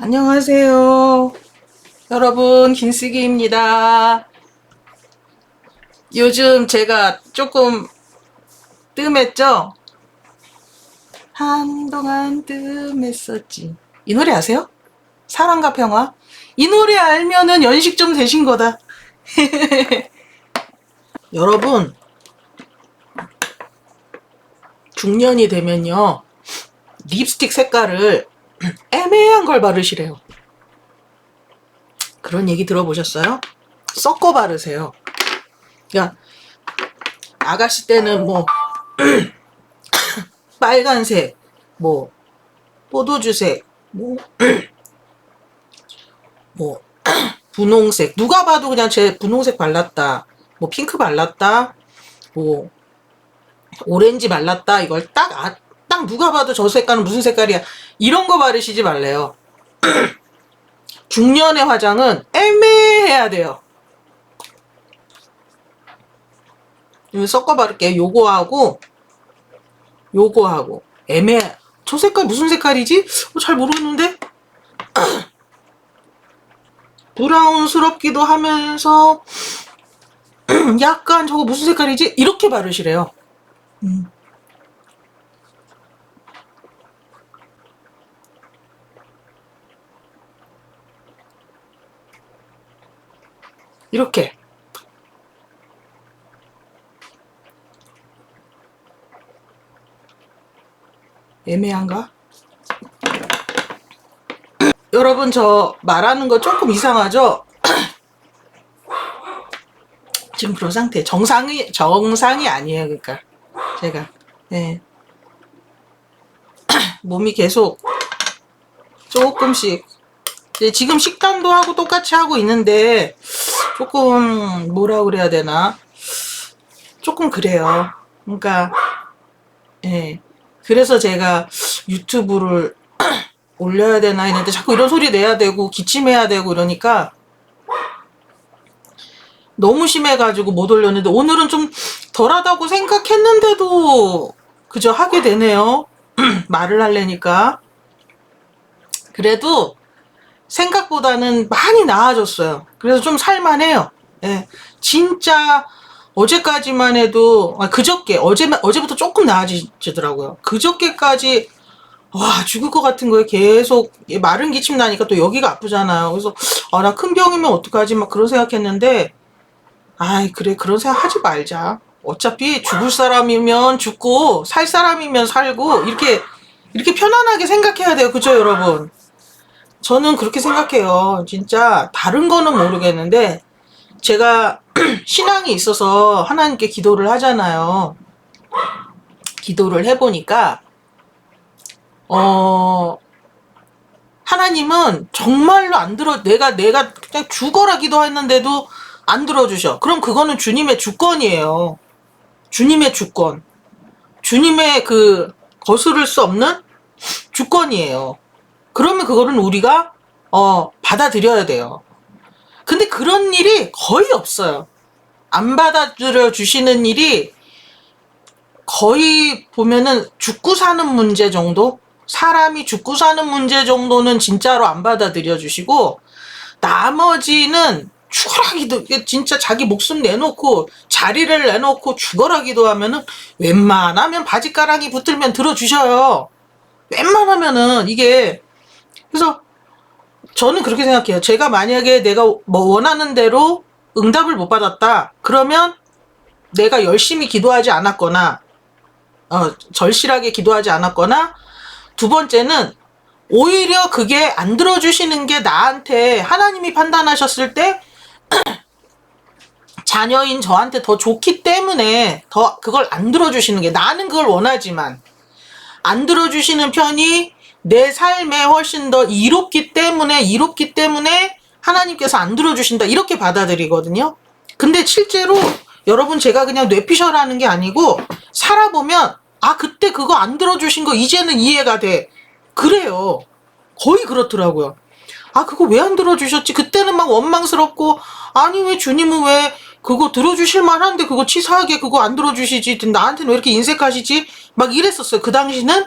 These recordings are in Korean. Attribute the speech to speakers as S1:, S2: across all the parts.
S1: 안녕하세요. 여러분, 김쓰기입니다. 요즘 제가 조금 뜸했죠? 한동안 뜸했었지. 이 노래 아세요? 사랑과 평화? 이 노래 알면은 연식 좀 되신 거다. 여러분, 중년이 되면요, 립스틱 색깔을 애매한 걸 바르시래요. 그런 얘기 들어보셨어요? 섞어 바르세요. 그러니까 아가씨 때는 뭐 빨간색, 뭐 포도주색, 뭐 분홍색, 누가 봐도 그냥 제 분홍색 발랐다, 뭐 핑크 발랐다, 뭐 오렌지 발랐다, 이걸 딱 누가 봐도 저 색깔은 무슨 색깔이야, 이런 거 바르시지 말래요. 중년의 화장은 애매해야 돼요. 섞어 바를게요. 요거하고 저 색깔 무슨 색깔이지? 잘 모르겠는데? 브라운스럽기도 하면서 약간 저거 무슨 색깔이지? 이렇게 바르시래요. 이렇게. 애매한가? 여러분, 저 말하는 거 조금 이상하죠? 지금 그런 상태. 정상이 아니에요. 그러니까 제가 네. 몸이 계속 조금씩, 지금 식단도 하고 똑같이 하고 있는데 조금 뭐라 그래야 되나, 조금 그래요. 그러니까 예. 그래서 제가 유튜브를 올려야 되나 했는데 자꾸 이런 소리 내야 되고 기침해야 되고 이러니까 너무 심해가지고 못 올렸는데, 오늘은 좀 덜하다고 생각했는데도 그저 하게 되네요. 말을 하려니까. 그래도 생각보다는 많이 나아졌어요. 그래서 좀 살만해요. 예. 진짜 어제까지만 해도, 어제부터 조금 나아지더라고요. 그저께까지 와 죽을 것 같은 거예요. 계속 마른 기침 나니까 또 여기가 아프잖아요. 그래서 나 큰 병이면 어떡하지 막 그런 생각했는데, 아이 그래, 그런 생각 하지 말자. 어차피 죽을 사람이면 죽고 살 사람이면 살고, 이렇게 편안하게 생각해야 돼요. 그죠 여러분? 저는 그렇게 생각해요. 진짜 다른 거는 모르겠는데 제가 신앙이 있어서 하나님께 기도를 하잖아요. 기도를 해보니까 하나님은 정말로 안 들어. 내가 그냥 죽어라 기도했는데도 안 들어주셔. 그럼 그거는 주님의 주권이에요. 주님의 주권. 주님의 그 거스를 수 없는 주권이에요. 그러면 그거는 우리가 받아들여야 돼요. 근데 그런 일이 거의 없어요. 안 받아들여 주시는 일이 거의 보면은 죽고 사는 문제 정도? 사람이 죽고 사는 문제 정도는 진짜로 안 받아들여 주시고, 나머지는 죽어라 기도, 진짜 자기 목숨 내놓고 자리를 내놓고 죽어라 기도하면은 웬만하면 바지가랑이 붙들면 들어주셔요. 웬만하면은 이게. 그래서 저는 그렇게 생각해요. 제가 만약에 내가 뭐 원하는 대로 응답을 못 받았다 그러면 내가 열심히 기도하지 않았거나 절실하게 기도하지 않았거나, 두 번째는 오히려 그게 안 들어주시는 게 나한테 하나님이 판단하셨을 때 자녀인 저한테 더 좋기 때문에 더 그걸 안 들어주시는 게, 나는 그걸 원하지만 안 들어주시는 편이 내 삶에 훨씬 더 이롭기 때문에 하나님께서 안 들어주신다, 이렇게 받아들이거든요. 근데 실제로 여러분, 제가 그냥 뇌피셜하는 게 아니고 살아보면 그때 그거 안 들어주신 거 이제는 이해가 돼. 그래요. 거의 그렇더라고요. 그거 왜 안 들어주셨지? 그때는 막 원망스럽고, 아니 왜 주님은 왜 그거 들어주실 만한데 그거 치사하게 그거 안 들어주시지, 나한테는 왜 이렇게 인색하시지, 막 이랬었어요 그 당시는.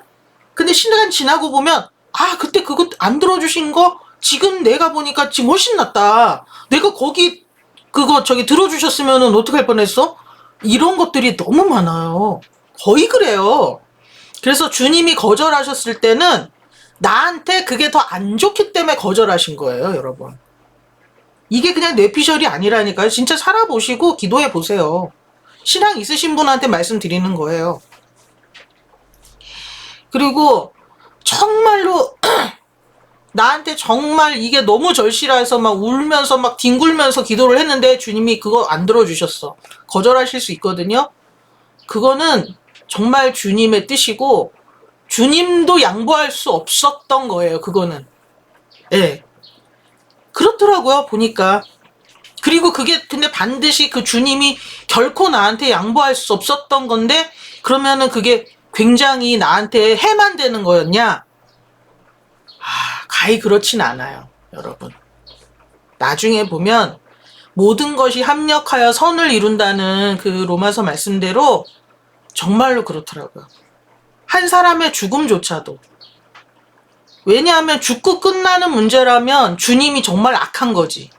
S1: 근데 시간 지나고 보면 그때 그거 안 들어주신 거 지금 내가 보니까 지금 훨씬 낫다. 내가 거기 그거 저기 들어주셨으면은 어떡할 뻔했어? 이런 것들이 너무 많아요. 거의 그래요. 그래서 주님이 거절하셨을 때는 나한테 그게 더 안 좋기 때문에 거절하신 거예요, 여러분. 이게 그냥 뇌피셜이 아니라니까요. 진짜 살아보시고 기도해 보세요. 신앙 있으신 분한테 말씀드리는 거예요. 그리고 정말로 나한테 정말 이게 너무 절실해서 막 울면서 막 뒹굴면서 기도를 했는데 주님이 그거 안 들어주셨어. 거절하실 수 있거든요. 그거는 정말 주님의 뜻이고 주님도 양보할 수 없었던 거예요. 그거는. 예. 그렇더라고요. 보니까. 그리고 그게 근데 반드시 그 주님이 결코 나한테 양보할 수 없었던 건데 그러면은 그게 굉장히 나한테 해만 되는 거였냐? 가히 그렇진 않아요, 여러분. 나중에 보면 모든 것이 합력하여 선을 이룬다는 그 로마서 말씀대로 정말로 그렇더라고요. 한 사람의 죽음조차도. 왜냐하면 죽고 끝나는 문제라면 주님이 정말 악한 거지.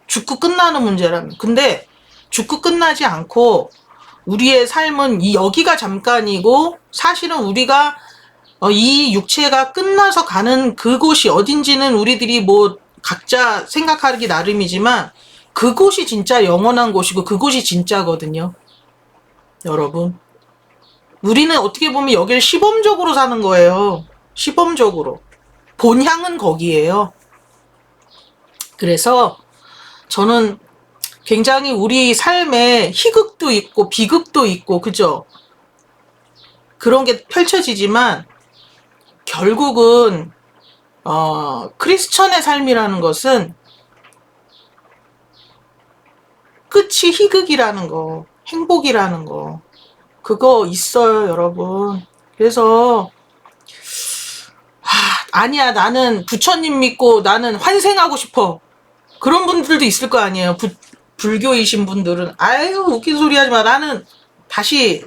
S1: 죽고 끝나는 문제라면. 근데 죽고 끝나지 않고 우리의 삶은 여기가 잠깐이고 사실은 우리가 이 육체가 끝나서 가는 그곳이 어딘지는 우리들이 뭐 각자 생각하기 나름이지만 그곳이 진짜 영원한 곳이고 그곳이 진짜거든요. 여러분. 우리는 어떻게 보면 여기를 시범적으로 사는 거예요. 시범적으로. 본향은 거기에요. 그래서 저는 굉장히 우리 삶에 희극도 있고 비극도 있고 그죠? 그런 게 펼쳐지지만 결국은 크리스천의 삶이라는 것은 끝이 희극이라는 거, 행복이라는 거 그거 있어요, 여러분. 그래서 아니야, 나는 부처님 믿고 나는 환생하고 싶어. 그런 분들도 있을 거 아니에요. 불교이신 분들은 아유 웃긴 소리 하지 마. 나는 다시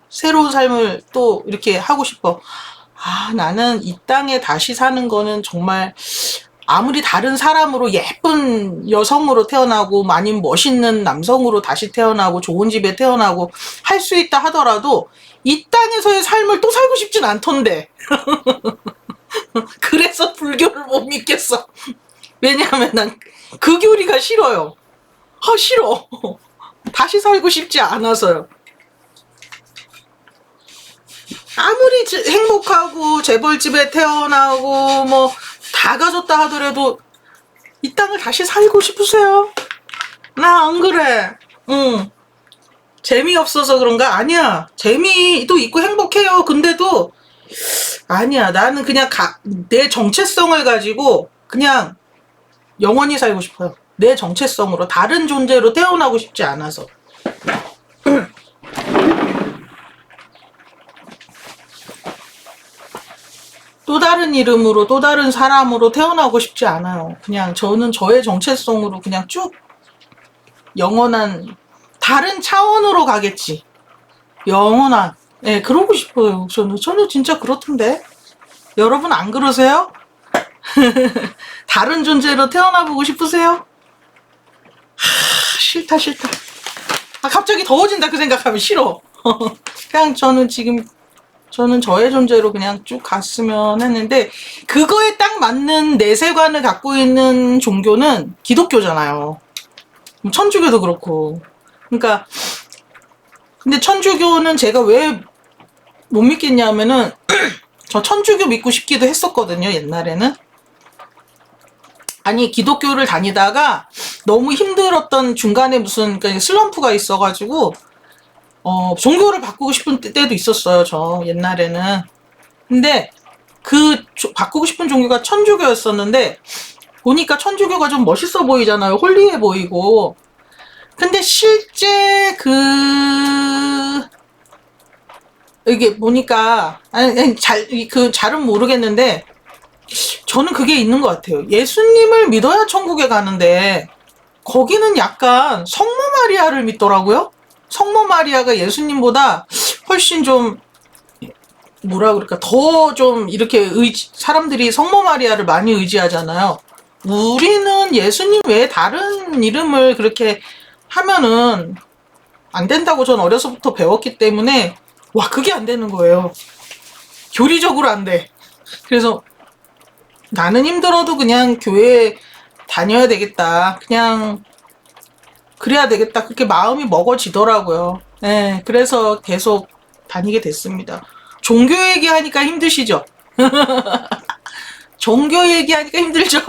S1: 새로운 삶을 또 이렇게 하고 싶어. 나는 이 땅에 다시 사는 거는 정말 아무리 다른 사람으로 예쁜 여성으로 태어나고 아니면 멋있는 남성으로 다시 태어나고 좋은 집에 태어나고 할 수 있다 하더라도 이 땅에서의 삶을 또 살고 싶진 않던데. 그래서 불교를 못 믿겠어. 왜냐하면 난 그 교리가 싫어요. 싫어. 다시 살고 싶지 않아서요. 아무리 행복하고 재벌집에 태어나고 뭐 다 가졌다 하더라도 이 땅을 다시 살고 싶으세요? 나 안 그래. 재미없어서 그런가? 아니야. 재미도 있고 행복해요. 근데도 아니야. 나는 그냥 내 정체성을 가지고 그냥 영원히 살고 싶어요. 내 정체성으로 다른 존재로 태어나고 싶지 않아서. 또 다른 이름으로 또 다른 사람으로 태어나고 싶지 않아요. 그냥 저는 저의 정체성으로 그냥 쭉 영원한 다른 차원으로 가겠지. 영원한. 네, 그러고 싶어요. 저는 진짜 그렇던데. 여러분 안 그러세요? 다른 존재로 태어나보고 싶으세요? 싫다. 갑자기 더워진다 그 생각하면 싫어. 그냥 저는 저의 존재로 그냥 쭉 갔으면 했는데 그거에 딱 맞는 내세관을 갖고 있는 종교는 기독교잖아요. 천주교도 그렇고. 그러니까 근데 천주교는 제가 왜 못 믿겠냐면은 저 천주교 믿고 싶기도 했었거든요, 옛날에는. 아니 기독교를 다니다가 너무 힘들었던 중간에 무슨 그러니까 슬럼프가 있어가지고 종교를 바꾸고 싶은 때도 있었어요, 저 옛날에는. 근데 바꾸고 싶은 종교가 천주교였었는데 보니까 천주교가 좀 멋있어 보이잖아요. 홀리해 보이고. 근데 실제 이게 보니까 잘은 모르겠는데 저는 그게 있는 것 같아요. 예수님을 믿어야 천국에 가는데 거기는 약간 성모 마리아를 믿더라고요. 성모 마리아가 예수님보다 훨씬 좀 뭐라 그럴까, 더 좀 이렇게 사람들이 성모 마리아를 많이 의지하잖아요. 우리는 예수님 외에 다른 이름을 그렇게 하면은 안 된다고 전 어려서부터 배웠기 때문에, 와, 그게 안 되는 거예요. 교리적으로 안 돼. 그래서 나는 힘들어도 그냥 교회 다녀야 되겠다. 그냥 그래야 되겠다. 그렇게 마음이 먹어지더라고요. 네, 그래서 계속 다니게 됐습니다. 종교 얘기하니까 힘드시죠? 종교 얘기하니까 힘들죠?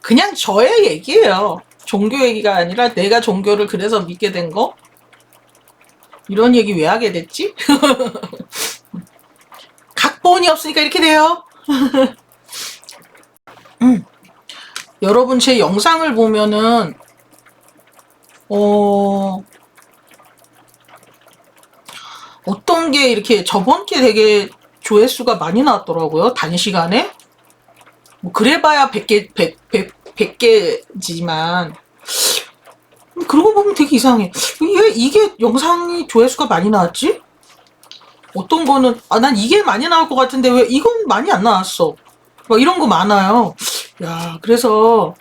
S1: 그냥 저의 얘기예요. 종교 얘기가 아니라 내가 종교를 그래서 믿게 된 거? 이런 얘기 왜 하게 됐지? 각본이 없으니까 이렇게 돼요. 여러분 제 영상을 보면은 어떤 게 이렇게 저번 게 되게 조회수가 많이 나왔더라고요. 단시간에. 뭐 그래봐야 100개지만 그러고 보면 되게 이상해. 이게 영상이 조회수가 많이 나왔지? 어떤 거는 난 이게 많이 나올 것 같은데 왜 이건 많이 안 나왔어? 막 이런 거 많아요. 야, 그래서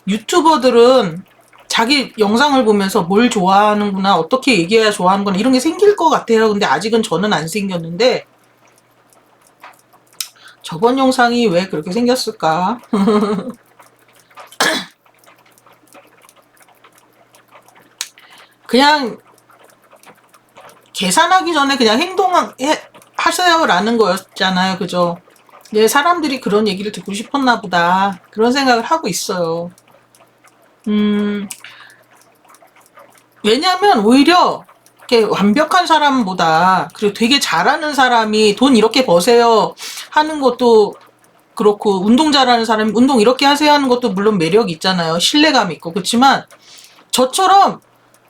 S1: 유튜버들은 자기 영상을 보면서 뭘 좋아하는구나, 어떻게 얘기해야 좋아하는구나, 이런 게 생길 것 같아요. 근데 아직은 저는 안 생겼는데, 저번 영상이 왜 그렇게 생겼을까? 그냥 계산하기 전에 그냥 행동하세요라는 거였잖아요. 그죠? 네, 사람들이 그런 얘기를 듣고 싶었나 보다. 그런 생각을 하고 있어요. 왜냐면 오히려 이렇게 완벽한 사람보다, 그리고 되게 잘하는 사람이 돈 이렇게 버세요 하는 것도 그렇고, 운동 잘하는 사람이 운동 이렇게 하세요 하는 것도 물론 매력이 있잖아요. 신뢰감 있고. 그렇지만 저처럼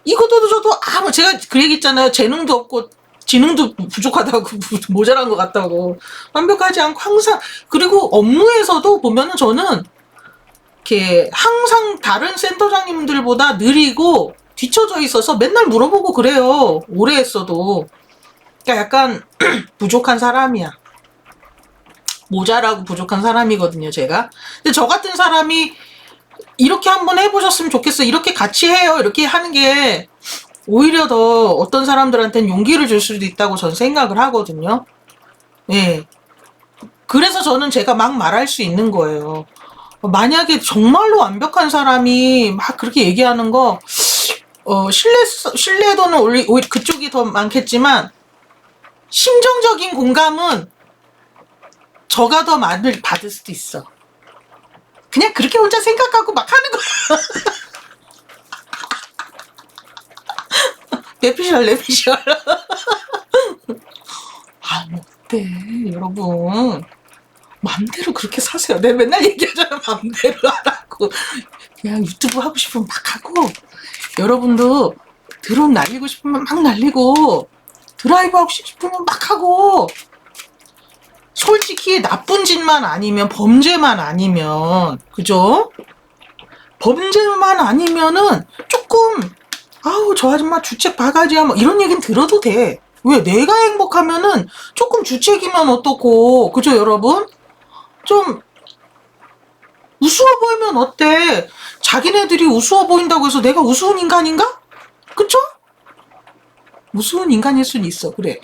S1: 이것도 저도 뭐 제가 그 얘기 있잖아요. 재능도 없고 지능도 부족하다고 모자란 것 같다고. 완벽하지 않고 항상, 그리고 업무에서도 보면은 저는 이렇게 항상 다른 센터장님들보다 느리고 뒤쳐져 있어서 맨날 물어보고 그래요. 오래 했어도. 그러니까 약간 부족한 사람이야. 모자라고 부족한 사람이거든요, 제가. 근데 저 같은 사람이 이렇게 한번 해보셨으면 좋겠어, 이렇게 같이 해요, 이렇게 하는 게 오히려 더 어떤 사람들한테는 용기를 줄 수도 있다고 전 생각을 하거든요. 예. 그래서 저는 제가 막 말할 수 있는 거예요. 만약에 정말로 완벽한 사람이 막 그렇게 얘기하는 거, 신뢰도는 오히려 그쪽이 더 많겠지만, 심정적인 공감은 저가 더 많이 받을 수도 있어. 그냥 그렇게 혼자 생각하고 막 하는 거야. 내피셜. 어때, 여러분. 맘대로 그렇게 사세요. 내가 맨날 얘기하잖아, 맘대로 하라고. 그냥 유튜브 하고 싶으면 막 하고, 여러분도 드론 날리고 싶으면 막 날리고, 드라이브 하고 싶으면 막 하고, 솔직히 나쁜 짓만 아니면, 범죄만 아니면, 그죠? 범죄만 아니면은 조금, 아우, 저 아줌마 주책 바가지야, 뭐 이런 얘기는 들어도 돼. 왜? 내가 행복하면은 조금 주책이면 어떻고, 그죠, 여러분? 좀 우스워 보이면 어때? 자기네들이 우스워 보인다고 해서 내가 우스운 인간인가? 그쵸? 우스운 인간일 수는 있어. 그래.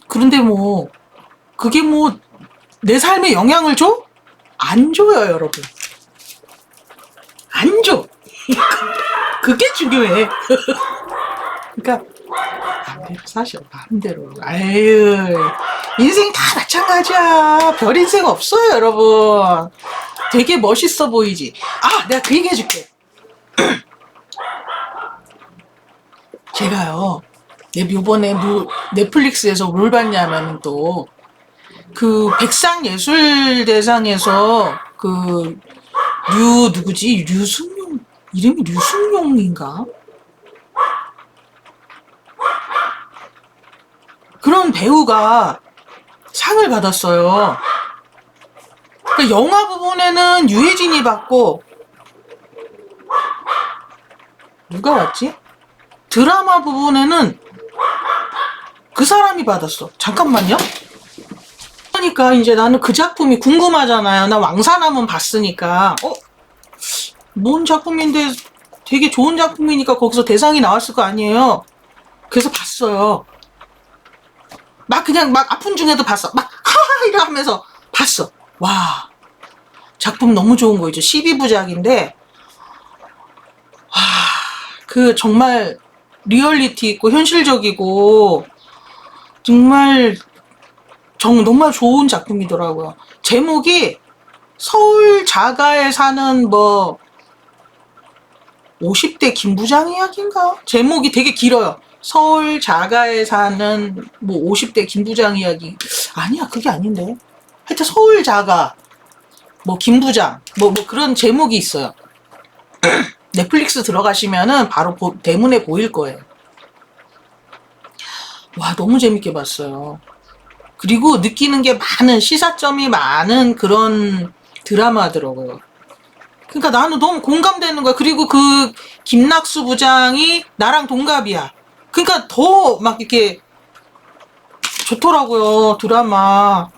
S1: 그런데 뭐, 그게 뭐, 내 삶에 영향을 줘? 안 줘요, 여러분. 안 줘. 그게 중요해. 그러니까, 마음대로 사셔, 마음대로. 아유, 인생 다 마찬가지야. 별 인생 없어요, 여러분. 되게 멋있어 보이지? 내가 그 얘기 해줄게. 제가요, 요번에 넷플릭스에서 뭘 봤냐면 또, 그 백상예술대상에서 누구지? 류승용, 이름이 류승용인가? 그런 배우가 상을 받았어요. 그러니까 영화 부분에는 유해진이 받고, 누가 왔지? 드라마 부분에는 그 사람이 받았어. 잠깐만요. 그러니까 이제 나는 그 작품이 궁금하잖아요. 나 왕사남은 봤으니까. 뭔 작품인데 되게 좋은 작품이니까 거기서 대상이 나왔을 거 아니에요. 그래서 봤어요. 막 그냥 막 아픈 중에도 봤어. 막 하하 이러 하면서 봤어. 와, 작품 너무 좋은 거 있죠. 12부작인데 그 정말 리얼리티 있고 현실적이고 정말 정말 좋은 작품이더라고요. 제목이 서울 자가에 사는 뭐 50대 김부장 이야기인가? 제목이 되게 길어요. 서울 자가에 사는 뭐 50대 김부장 이야기. 아니야, 그게 아닌데. 하여튼 서울 자가 뭐 김부장 뭐 그런 제목이 있어요. 넷플릭스 들어가시면은 바로 대문에 보일 거예요. 와, 너무 재밌게 봤어요. 그리고 느끼는 게 많은, 시사점이 많은 그런 드라마더라고요. 그러니까 나는 너무 공감되는 거야. 그리고 그 김낙수 부장이 나랑 동갑이야. 그러니까 더 막 이렇게 좋더라고요, 드라마.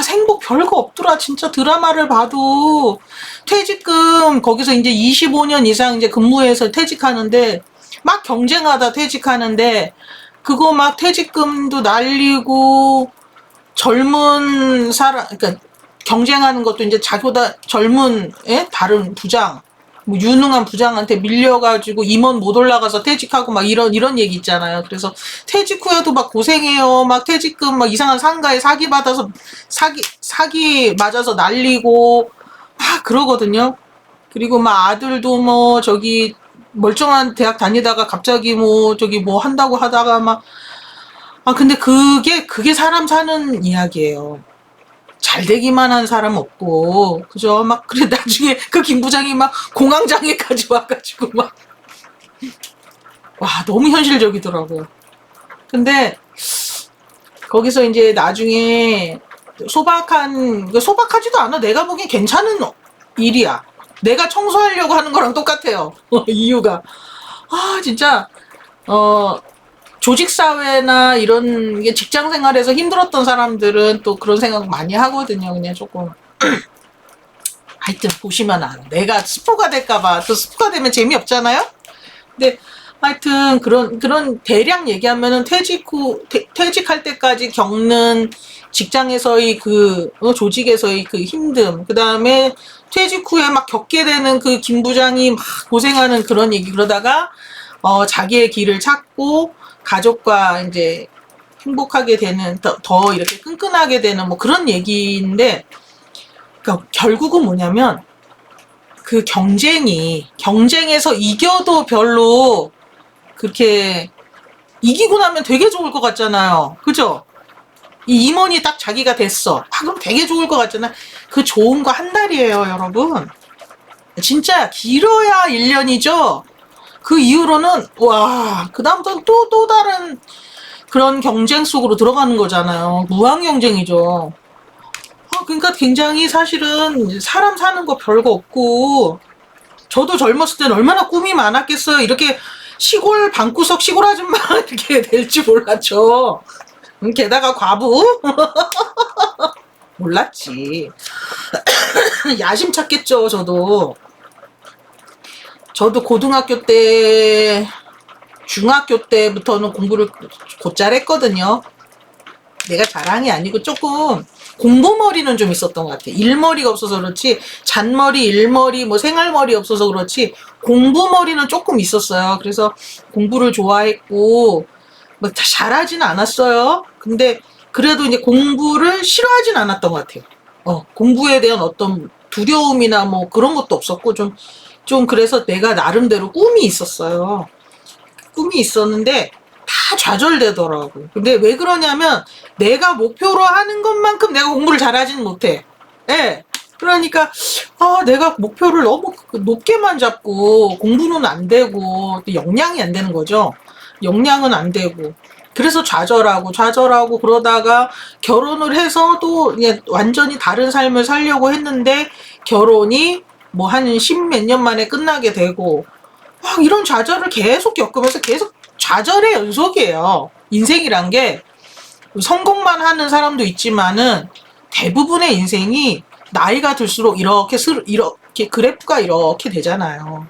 S1: 생복 별거 없더라. 진짜 드라마를 봐도 퇴직금 거기서 이제 25년 이상 이제 근무해서 퇴직하는데 막 경쟁하다 퇴직하는데 그거 막 퇴직금도 날리고 젊은 사람, 그러니까 경쟁하는 것도 이제 자기보다 젊은 다른 부장, 뭐 유능한 부장한테 밀려가지고 임원 못 올라가서 퇴직하고 막 이런 얘기 있잖아요. 그래서 퇴직 후에도 막 고생해요. 막 퇴직금 막 이상한 상가에 사기 받아서 사기 맞아서 날리고 막 그러거든요. 그리고 막 아들도 뭐 저기 멀쩡한 대학 다니다가 갑자기 뭐 저기 뭐 한다고 하다가 막 근데 그게 사람 사는 이야기예요. 잘 되기만 한 사람 없고, 그죠? 막, 그래, 나중에 그 김 부장이 막 공황장애까지 와가지고 막. 와, 너무 현실적이더라고요. 근데, 거기서 이제 나중에 소박하지도 않아. 내가 보기엔 괜찮은 일이야. 내가 청소하려고 하는 거랑 똑같아요. 이유가. 진짜, 조직사회나 이런 게 직장 생활에서 힘들었던 사람들은 또 그런 생각 많이 하거든요. 그냥 조금. 하여튼 보시면 알아. 내가 스포가 될까봐. 또 스포가 되면 재미없잖아요? 근데 하여튼 그런 대략 얘기하면은 퇴직할 때까지 겪는 직장에서의 조직에서의 그 힘듦, 그 다음에 퇴직 후에 막 겪게 되는 그 김 부장이 막 고생하는 그런 얘기, 그러다가, 자기의 길을 찾고, 가족과 이제 행복하게 되는, 더 이렇게 끈끈하게 되는 뭐 그런 얘기인데, 그러니까 결국은 뭐냐면, 그 경쟁에서 이겨도 별로 그렇게 이기고 나면 되게 좋을 것 같잖아요. 그죠? 이 임원이 딱 자기가 됐어. 그럼 되게 좋을 것 같잖아. 그 좋은 거 한 달이에요, 여러분. 진짜 길어야 1년이죠? 그 이후로는, 그다음부터는 또 다른 그런 경쟁 속으로 들어가는 거잖아요. 무한 경쟁이죠. 그러니까 굉장히 사실은 사람 사는 거 별거 없고, 저도 젊었을 때는 얼마나 꿈이 많았겠어요. 이렇게 시골 방구석 시골 아줌마 이렇게 될지 몰랐죠. 게다가 과부? 몰랐지. 야심 찼겠죠, 저도 고등학교 때, 중학교 때부터는 공부를 곧잘 했거든요. 내가 자랑이 아니고 조금 공부머리는 좀 있었던 것 같아. 일머리가 없어서 그렇지, 잔머리, 일머리, 뭐 생활머리 없어서 그렇지, 공부머리는 조금 있었어요. 그래서 공부를 좋아했고, 뭐 잘하진 않았어요. 근데 그래도 이제 공부를 싫어하진 않았던 것 같아요. 공부에 대한 어떤 두려움이나 뭐 그런 것도 없었고, 좀 그래서 내가 나름대로 꿈이 있었어요. 꿈이 있었는데 다 좌절되더라고. 근데 왜 그러냐면 내가 목표로 하는 것만큼 내가 공부를 잘하지는 못해. 예. 그러니까 내가 목표를 너무 높게만 잡고 공부는 안 되고 역량이 안 되는 거죠. 역량은 안 되고. 그래서 좌절하고 그러다가 결혼을 해서 또 완전히 다른 삶을 살려고 했는데 결혼이 뭐 한 10몇 년 만에 끝나게 되고 이런 좌절을 계속 겪으면서 계속 좌절의 연속이에요. 인생이란 게 성공만 하는 사람도 있지만은 대부분의 인생이 나이가 들수록 이렇게 그래프가 이렇게 되잖아요.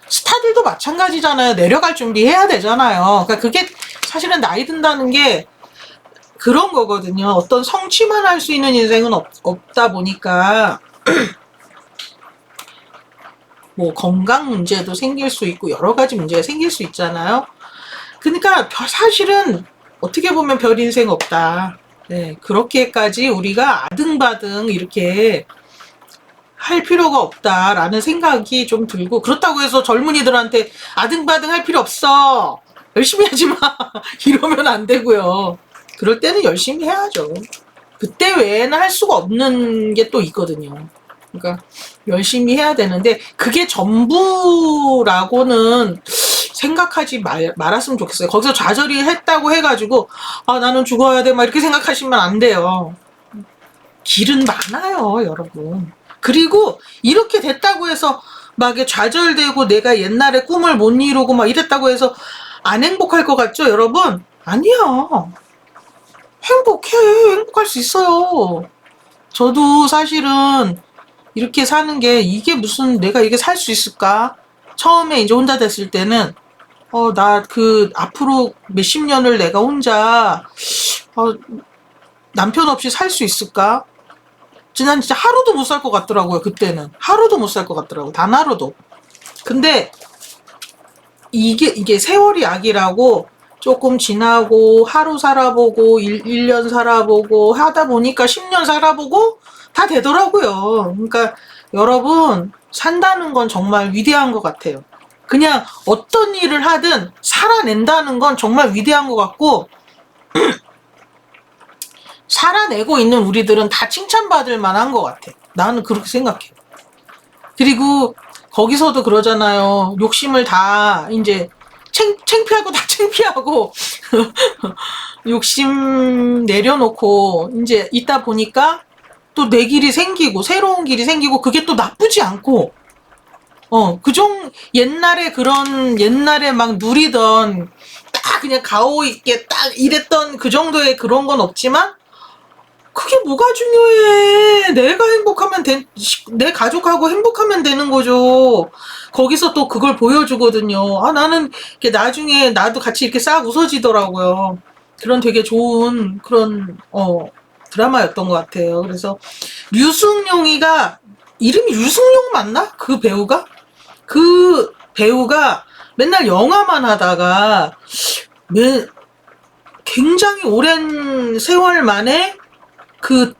S1: 스타들도 마찬가지잖아요. 내려갈 준비해야 되잖아요. 그러니까 그게 사실은 나이 든다는 게 그런 거거든요. 어떤 성취만 할 수 있는 인생은 없다 보니까 뭐 건강 문제도 생길 수 있고 여러 가지 문제가 생길 수 있잖아요. 그러니까 사실은 어떻게 보면 별 인생 없다. 네, 그렇게까지 우리가 아등바등 이렇게 할 필요가 없다라는 생각이 좀 들고, 그렇다고 해서 젊은이들한테 아등바등 할 필요 없어, 열심히 하지 마 이러면 안 되고요. 그럴 때는 열심히 해야죠. 그때 외에는 할 수가 없는 게 또 있거든요. 그러니까 열심히 해야 되는데 그게 전부라고는 생각하지 말았으면 좋겠어요. 거기서 좌절이 했다고 해가지고 아 나는 죽어야 돼 막 이렇게 생각하시면 안 돼요. 길은 많아요, 여러분. 그리고 이렇게 됐다고 해서 막 좌절되고 내가 옛날에 꿈을 못 이루고 막 이랬다고 해서 안 행복할 것 같죠, 여러분? 아니야. 행복해. 행복할 수 있어요. 저도 사실은 이렇게 사는 게 이게 무슨 내가 이게 살 수 있을까? 처음에 이제 혼자 됐을 때는 나 앞으로 몇십 년을 내가 혼자 남편 없이 살 수 있을까? 난 진짜 하루도 못 살 것 같더라고요. 그때는 하루도 못 살 것 같더라고. 단 하루도. 근데 이게 세월이 약이라고 조금 지나고 하루 살아보고 1년 살아보고 하다 보니까 10년 살아보고 다 되더라고요. 그러니까 여러분 산다는 건 정말 위대한 것 같아요. 그냥 어떤 일을 하든 살아낸다는 건 정말 위대한 것 같고 살아내고 있는 우리들은 다 칭찬받을 만한 것 같아. 나는 그렇게 생각해. 그리고 거기서도 그러잖아요. 욕심을 다 이제 창피하고 다 창피하고 욕심 내려놓고 이제 있다 보니까 또 내 길이 생기고 새로운 길이 생기고 그게 또 나쁘지 않고 옛날에 막 누리던 딱 그냥 가오 있게 딱 이랬던 그 정도의 그런 건 없지만 그게 뭐가 중요해. 내가 행복하면 내 가족하고 행복하면 되는 거죠. 거기서 또 그걸 보여주거든요. 나는 이렇게 나중에 나도 같이 이렇게 싹 웃어지더라고요. 그런 되게 좋은 그런 드라마였던 것 같아요. 그래서 류승룡이가 이름이 류승룡 맞나? 그 배우가 맨날 영화만 하다가 굉장히 오랜 세월 만에 그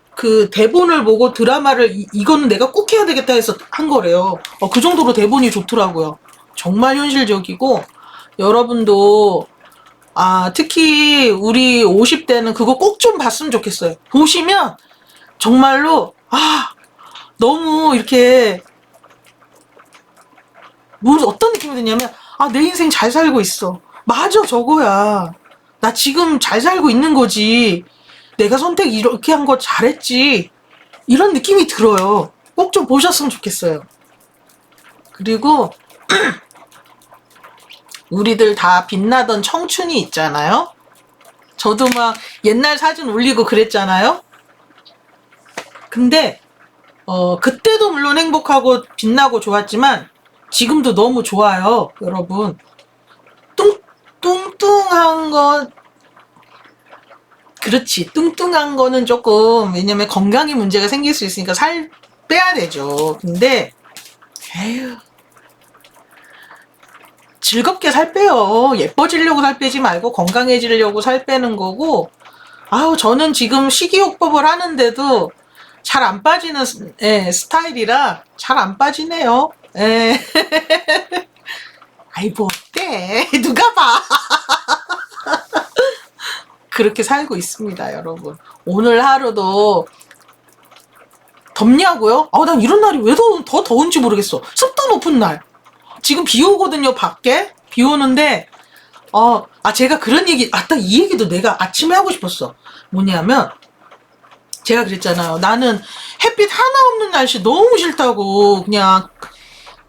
S1: 대본을 보고 드라마를 이거는 내가 꼭 해야 되겠다 해서 한 거래요. 그 정도로 대본이 좋더라고요. 정말 현실적이고 여러분도 특히 우리 50대는 그거 꼭 좀 봤으면 좋겠어요. 보시면 정말로 너무 이렇게 어떤 느낌이 드냐면 내 인생 잘 살고 있어. 맞아, 저거야. 나 지금 잘 살고 있는 거지. 내가 선택 이렇게 한 거 잘했지. 이런 느낌이 들어요. 꼭 좀 보셨으면 좋겠어요. 그리고 우리들 다 빛나던 청춘이 있잖아요. 저도 막 옛날 사진 올리고 그랬잖아요. 근데 그때도 물론 행복하고 빛나고 좋았지만 지금도 너무 좋아요, 여러분. 뚱뚱한 거 그렇지. 뚱뚱한 거는 조금 왜냐면 건강에 문제가 생길 수 있으니까 살 빼야 되죠. 근데 에휴 즐겁게 살 빼요. 예뻐지려고 살 빼지 말고 건강해지려고 살 빼는 거고. 저는 지금 식이요법을 하는데도 잘 안 빠지는 스타일이라 잘 안 빠지네요. 뭐 어때? 누가 봐. 그렇게 살고 있습니다, 여러분. 오늘 하루도 덥냐고요? 난 이런 날이 왜 더 더운지 모르겠어. 습도 높은 날. 지금 비 오거든요, 밖에. 비 오는데, 제가 그런 얘기, 딱 이 얘기도 내가 아침에 하고 싶었어. 뭐냐면, 제가 그랬잖아요. 나는 햇빛 하나 없는 날씨 너무 싫다고, 그냥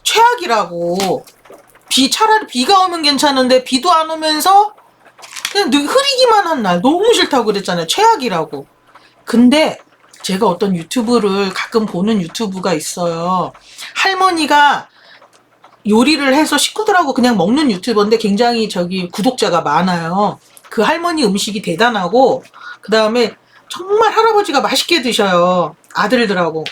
S1: 최악이라고. 차라리 비가 오면 괜찮은데 비도 안 오면서 그냥 흐리기만 한 날 너무 싫다고 그랬잖아요. 최악이라고. 근데 제가 어떤 유튜브를 가끔 보는 유튜브가 있어요. 할머니가 요리를 해서 식구들하고 그냥 먹는 유튜버인데 굉장히 구독자가 많아요. 그 할머니 음식이 대단하고 그 다음에 정말 할아버지가 맛있게 드셔요. 아들들하고.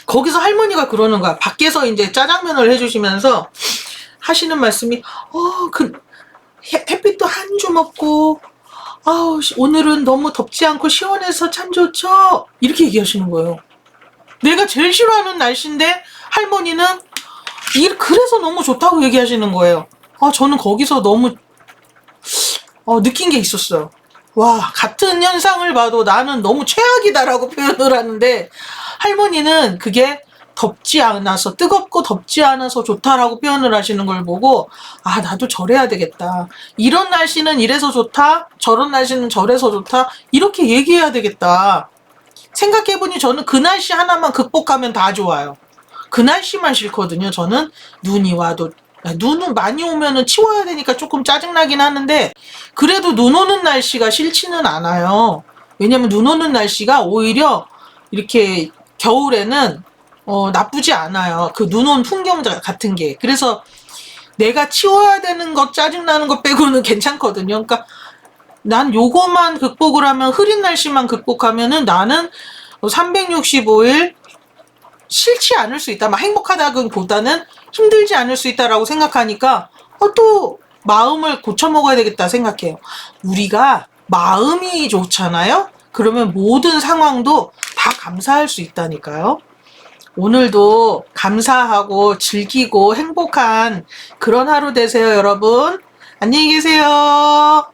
S1: 거기서 할머니가 그러는 거야. 밖에서 이제 짜장면을 해주시면서 하시는 말씀이 햇빛도 한 주 먹고 오늘은 너무 덥지 않고 시원해서 참 좋죠. 이렇게 얘기하시는 거예요. 내가 제일 싫어하는 날씨인데 할머니는 그래서 너무 좋다고 얘기하시는 거예요. 저는 거기서 너무 느낀 게 있었어요. 와, 같은 현상을 봐도 나는 너무 최악이다라고 표현을 하는데 할머니는 그게 덥지 않아서, 뜨겁고 덥지 않아서 좋다라고 표현을 하시는 걸 보고 나도 저래야 되겠다. 이런 날씨는 이래서 좋다, 저런 날씨는 저래서 좋다, 이렇게 얘기해야 되겠다. 생각해보니 저는 그 날씨 하나만 극복하면 다 좋아요. 그 날씨만 싫거든요. 저는 눈이 와도, 눈은 많이 오면은 치워야 되니까 조금 짜증나긴 하는데 그래도 눈 오는 날씨가 싫지는 않아요. 왜냐면 눈 오는 날씨가 오히려 이렇게 겨울에는 나쁘지 않아요. 그 눈 온 풍경 같은 게. 그래서 내가 치워야 되는 것, 짜증나는 것 빼고는 괜찮거든요. 그러니까 난 요거만 극복을 하면, 흐린 날씨만 극복하면은 나는 365일 싫지 않을 수 있다. 행복하다기보다는 힘들지 않을 수 있다라고 생각하니까 또 마음을 고쳐 먹어야 되겠다 생각해요. 우리가 마음이 좋잖아요. 그러면 모든 상황도 다 감사할 수 있다니까요. 오늘도 감사하고 즐기고 행복한 그런 하루 되세요, 여러분. 안녕히 계세요.